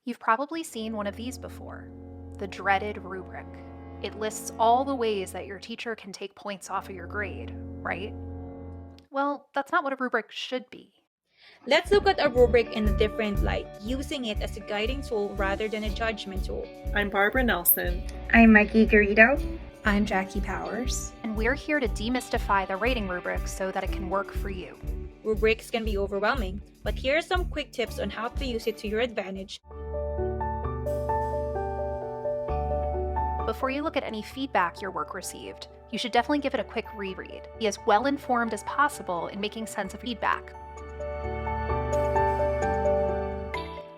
You've probably seen one of these before, the dreaded rubric. It lists all the ways that your teacher can take points off of your grade, right? Well, that's not what a rubric should be. Let's look at a rubric in a different light, using it as a guiding tool rather than a judgment tool. I'm Barbara Nelson. I'm Mikee Garrido. I'm Jackie Powers. And we're here to demystify the rating rubric so that it can work for you. Rubrics can be overwhelming, but here are some quick tips on how to use it to your advantage. Before you look at any feedback your work received, you should definitely give it a quick reread. Be as well informed as possible in making sense of feedback.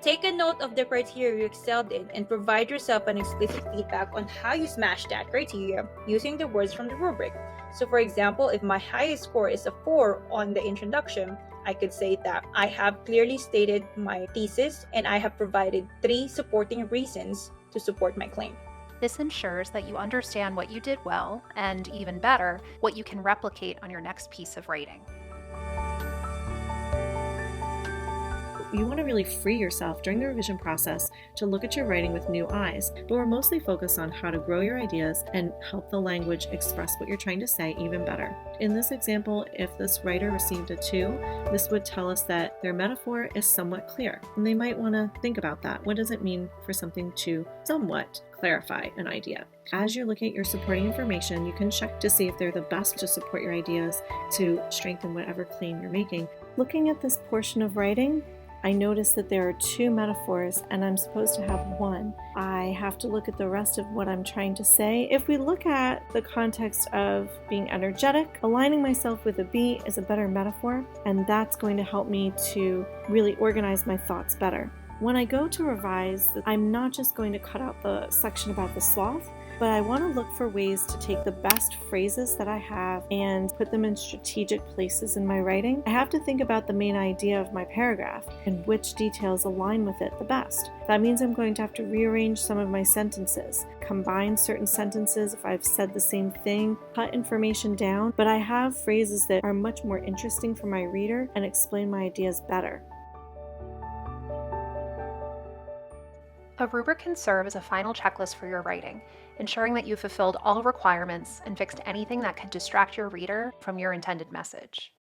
Take a note of the criteria you excelled in and provide yourself an explicit feedback on how you smashed that criteria using the words from the rubric. So for example, if my highest score is a 4 on the introduction, I could say that I have clearly stated my thesis and I have provided 3 supporting reasons to support my claim. This ensures that you understand what you did well, and even better, what you can replicate on your next piece of writing. You want to really free yourself during the revision process to look at your writing with new eyes, but we're mostly focused on how to grow your ideas and help the language express what you're trying to say even better. In this example, if this writer received a 2, this would tell us that their metaphor is somewhat clear, and they might want to think about that. What does it mean for something to somewhat clarify an idea? As you're looking at your supporting information, you can check to see if they're the best to support your ideas to strengthen whatever claim you're making. Looking at this portion of writing, I notice that there are 2 metaphors and I'm supposed to have 1. I have to look at the rest of what I'm trying to say. If we look at the context of being energetic, aligning myself with a B is a better metaphor, and that's going to help me to really organize my thoughts better. When I go to revise, I'm not just going to cut out the section about the sloth, but I want to look for ways to take the best phrases that I have and put them in strategic places in my writing. I have to think about the main idea of my paragraph and which details align with it the best. That means I'm going to have to rearrange some of my sentences, combine certain sentences if I've said the same thing, cut information down, but I have phrases that are much more interesting for my reader and explain my ideas better. A rubric can serve as a final checklist for your writing, ensuring that you fulfilled all requirements and fixed anything that could distract your reader from your intended message.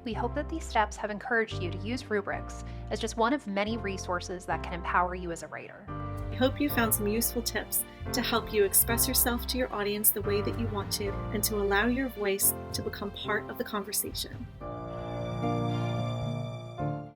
We hope that these steps have encouraged you to use rubrics as just one of many resources that can empower you as a writer. I hope you found some useful tips to help you express yourself to your audience the way that you want to, and to allow your voice to become part of the conversation.